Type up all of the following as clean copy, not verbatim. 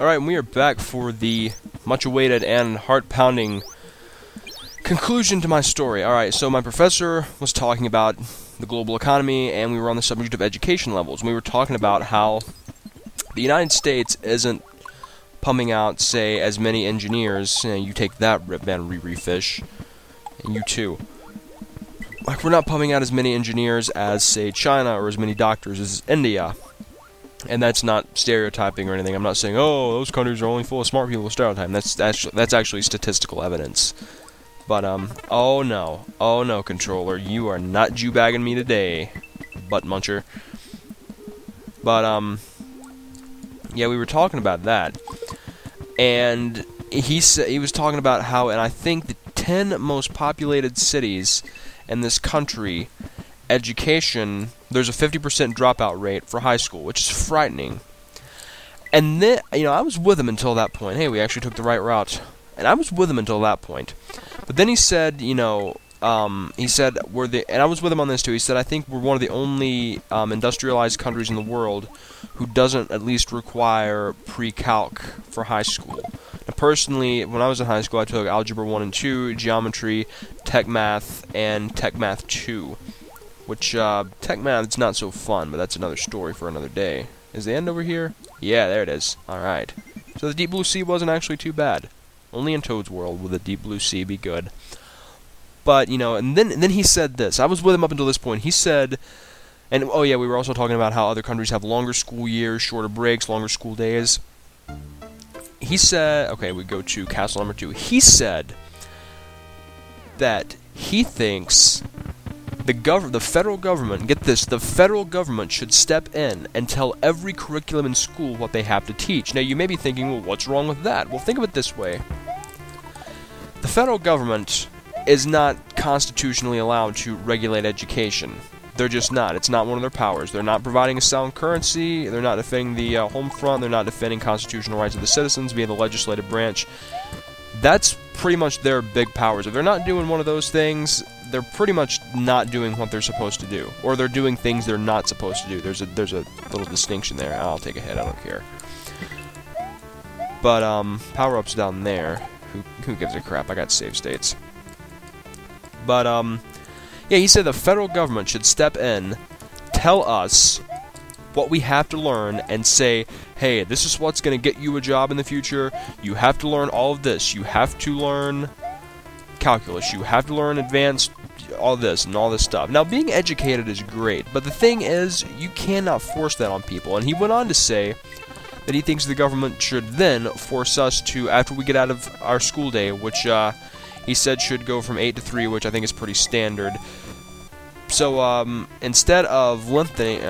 Alright, and we are back for the much-awaited and heart-pounding conclusion to my story. Alright, so my professor was talking about the global economy, and we were on the subject of education levels. And we were talking about how the United States isn't pumping out, say, as many engineers. You take that, Rip Van Riri Fish, and you too. Like, we're not pumping out as many engineers as, say, China, or as many doctors as India. And that's not stereotyping or anything. I'm not saying, oh, those countries are only full of smart people with stereotyping. That's actually statistical evidence. But, oh no, controller, you are not Jew-bagging me today, butt muncher. But, yeah, we were talking about that. And he was talking about how, and I think the 10 most populated cities in this country, education, there's a 50% dropout rate for high school, which is frightening. And then, I was with him until that point. Hey, we actually took the right route. And I was with him until that point. But then he said, he said, and I was with him on this too, he said, I think we're one of the only industrialized countries in the world who doesn't at least require pre-calc for high school. Now, personally, when I was in high school, I took Algebra 1 and 2, Geometry, Tech Math, and Tech Math 2. Which, Tech Math, it's not so fun, but that's another story for another day. Is the end over here? Yeah, there it is. Alright. So the Deep Blue Sea wasn't actually too bad. Only in Toad's World will the Deep Blue Sea be good. But, and then he said this. I was with him up until this point. He said, and, oh yeah, we were also talking about how other countries have longer school years, shorter breaks, longer school days. He said, okay, we go to castle number 2. He said that he thinks the federal government, get this, the federal government should step in and tell every curriculum in school what they have to teach. Now, you may be thinking, well, what's wrong with that? Well, think of it this way. The federal government is not constitutionally allowed to regulate education. They're just not. It's not one of their powers. They're not providing a sound currency. They're not defending the home front. They're not defending constitutional rights of the citizens via the legislative branch. That's pretty much their big powers. If they're not doing one of those things, they're pretty much not doing what they're supposed to do. Or they're doing things they're not supposed to do. There's a little distinction there. I'll take a hit, I don't care. But, power-up's down there. Who gives a crap? I got save states. But, yeah, he said the federal government should step in, tell us what we have to learn, and say, hey, this is what's going to get you a job in the future. You have to learn all of this. You have to learn calculus. You have to learn advanced, all this and all this stuff. Now, being educated is great, but the thing is, you cannot force that on people. And he went on to say that he thinks the government should then force us to, after we get out of our school day, which he said should go from 8 to 3, which I think is pretty standard. So, instead of lengthening,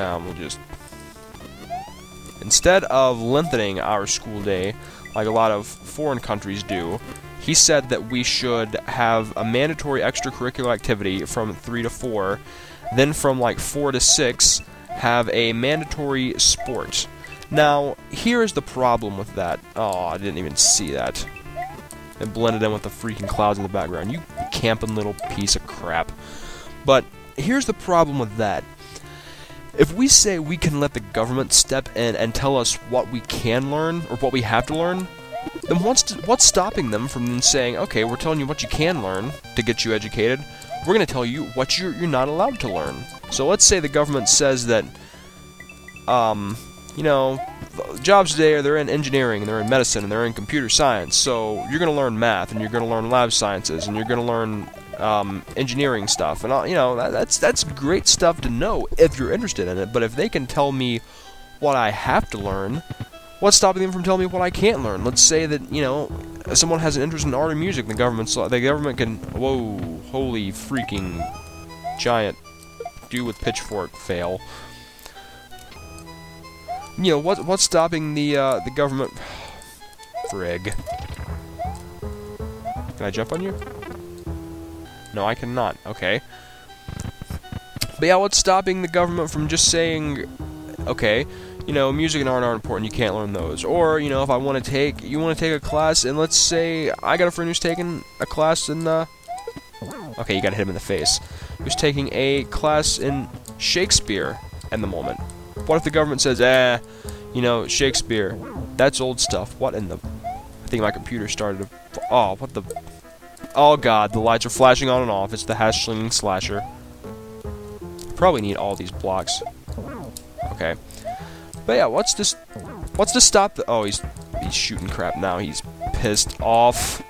instead of lengthening our school day, like a lot of foreign countries do, he said that we should have a mandatory extracurricular activity from 3 to 4, then from like 4 to 6, have a mandatory sport. Now, here's the problem with that. Oh, I didn't even see that. It blended in with the freaking clouds in the background. You camping little piece of crap. But here's the problem with that. If we say we can let the government step in and tell us what we can learn, or what we have to learn, then what's stopping them from then saying, okay, we're telling you what you can learn to get you educated, we're going to tell you what you're not allowed to learn. So let's say the government says that, jobs today, they're in engineering, and they're in medicine, and they're in computer science, so you're going to learn math, and you're going to learn lab sciences, and you're going to learn engineering stuff, and that's great stuff to know if you're interested in it. But if they can tell me what I have to learn, what's stopping them from telling me what I can't learn? Let's say that someone has an interest in art or music, and the government can, whoa, holy freaking giant, do with pitchfork fail. What's stopping the government? Frig. Can I jump on you? No, I cannot. Okay. But yeah, what's stopping the government from just saying, okay, music and art are important, you can't learn those. Or, if you want to take a class, and let's say I got a friend who's taking a class in, okay, you gotta hit him in the face. Who's taking a class in Shakespeare at the moment. What if the government says, You know, Shakespeare. That's old stuff. What in the... I think my computer started to... Oh, what the... Oh god, the lights are flashing on and off. It's the hash-slinging slasher. Probably need all these blocks. Okay. But yeah, what's to stop the... Oh, he's shooting crap now. He's pissed off.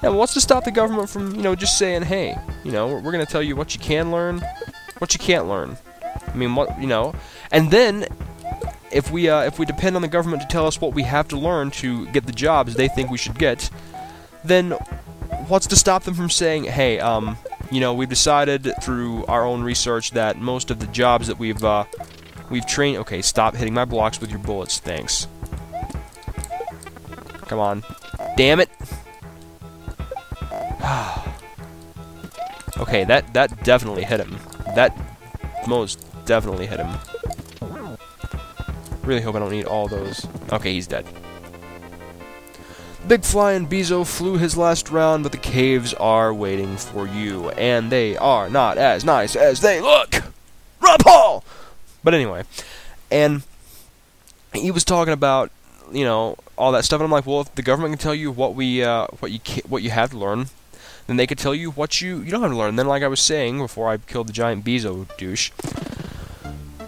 Yeah, well, what's to stop the government from, you know, just saying, hey, you know, we're going to tell you what you can learn, what you can't learn. I mean, what, you know, and then if we depend on the government to tell us what we have to learn to get the jobs they think we should get, then what's to stop them from saying, hey, you know, we've decided through our own research that most of the jobs that we've trained... Okay, stop hitting my blocks with your bullets, thanks. Come on. Damn it! Okay, that definitely hit him. That most definitely hit him. Really hope I don't need all those. Okay, he's dead. Big Flying Bezo flew his last round, but the caves are waiting for you, and they are not as nice as they look! Ron Paul! But anyway, and he was talking about, you know, all that stuff, and I'm like, well, if the government can tell you what you have to learn, then they could tell you what you don't have to learn. And then, like I was saying before I killed the giant Bezo douche,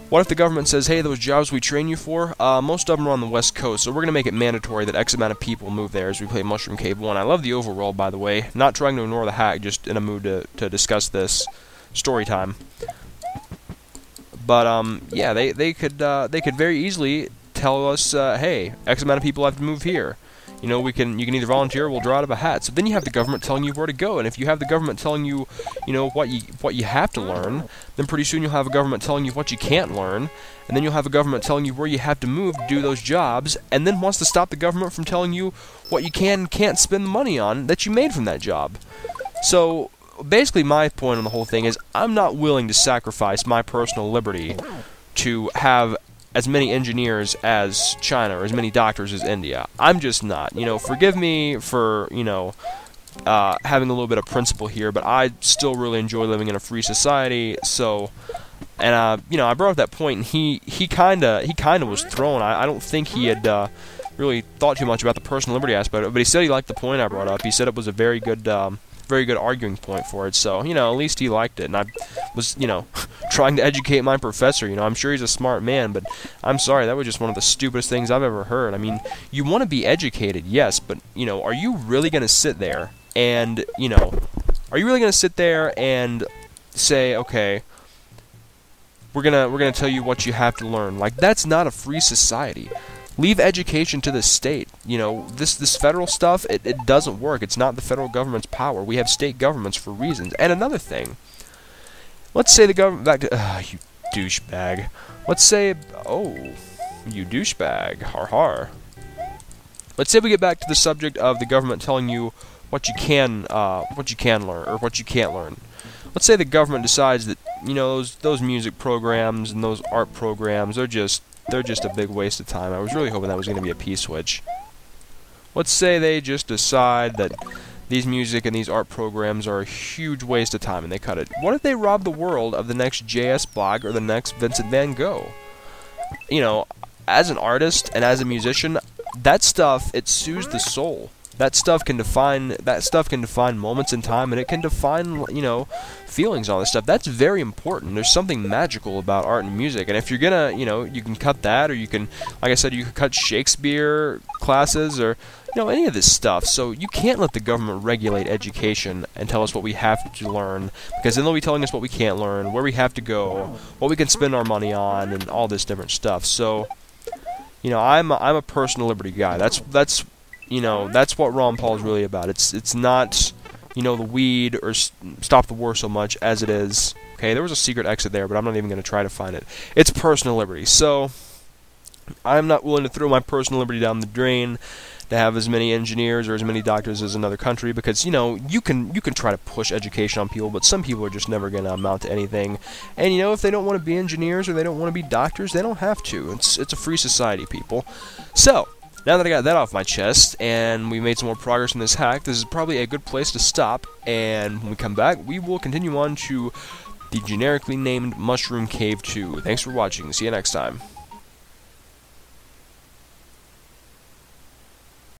what if the government says, hey, those jobs we train you for, most of them are on the West Coast, so we're going to make it mandatory that X amount of people move there as we play Mushroom Cave 1. I love the overworld, by the way. Not trying to ignore the hack, just in a mood to discuss this story time. But, yeah, they could very easily tell us, hey, X amount of people have to move here. You know, you can either volunteer or we'll draw out of a hat. So then you have the government telling you where to go, and if you have the government telling you, you know, what you have to learn, then pretty soon you'll have a government telling you what you can't learn, and then you'll have a government telling you where you have to move to do those jobs, and then wants to stop the government from telling you what you can and can't spend the money on that you made from that job. So basically my point on the whole thing is I'm not willing to sacrifice my personal liberty to have as many engineers as China or as many doctors as India. I'm just not. You know, forgive me for, you know, having a little bit of principle here, but I still really enjoy living in a free society. So, and you know, I brought up that point, and he kind of was thrown. I don't think he had really thought too much about the personal liberty aspect of it, but he said he liked the point I brought up. He said it was a very good arguing point for it. So, you know, at least he liked it, and I was, you know, trying to educate my professor. You know, I'm sure he's a smart man, but I'm sorry, that was just one of the stupidest things I've ever heard. I mean, you want to be educated, yes, but, you know, are you really going to sit there and, you know, are you really going to sit there and say, okay, we're gonna tell you what you have to learn? Like, that's not a free society. Leave education to the state. You know, this federal stuff, it doesn't work. It's not the federal government's power. We have state governments for reasons. And another thing, let's say the government, back to, you douchebag. Let's say, oh, you douchebag, har har. Let's say we get back to the subject of the government telling you what you can learn, or what you can't learn. Let's say the government decides that, you know, those music programs and those art programs, they're just a big waste of time. I was really hoping that was going to be a P-switch. Let's say they just decide that these music and these art programs are a huge waste of time and they cut it. What if they rob the world of the next J.S. Bach or the next Vincent van Gogh? You know, as an artist and as a musician, that stuff, it soothes the soul. That stuff can define moments in time, and it can define, you know, feelings and all this stuff. That's very important. There's something magical about art and music, and if you're gonna, you know, you can cut that, or you can, like I said, you can cut Shakespeare classes, or, you know, any of this stuff. So you can't let the government regulate education and tell us what we have to learn, because then they'll be telling us what we can't learn, where we have to go, what we can spend our money on, and all this different stuff. So, you know, I'm a personal liberty guy. That's you know, that's what Ron Paul is really about. It's not, you know, the weed or stop the war so much as it is. Okay, there was a secret exit there, but I'm not even going to try to find it. It's personal liberty. So I'm not willing to throw my personal liberty down the drain to have as many engineers or as many doctors as another country, because, you know, you can try to push education on people, but some people are just never going to amount to anything. And, you know, if they don't want to be engineers or they don't want to be doctors, they don't have to. It's a free society, people. So now that I got that off my chest, and we made some more progress in this hack, this is probably a good place to stop, and when we come back, we will continue on to the generically named Mushroom Cave 2. Thanks for watching. See you next time.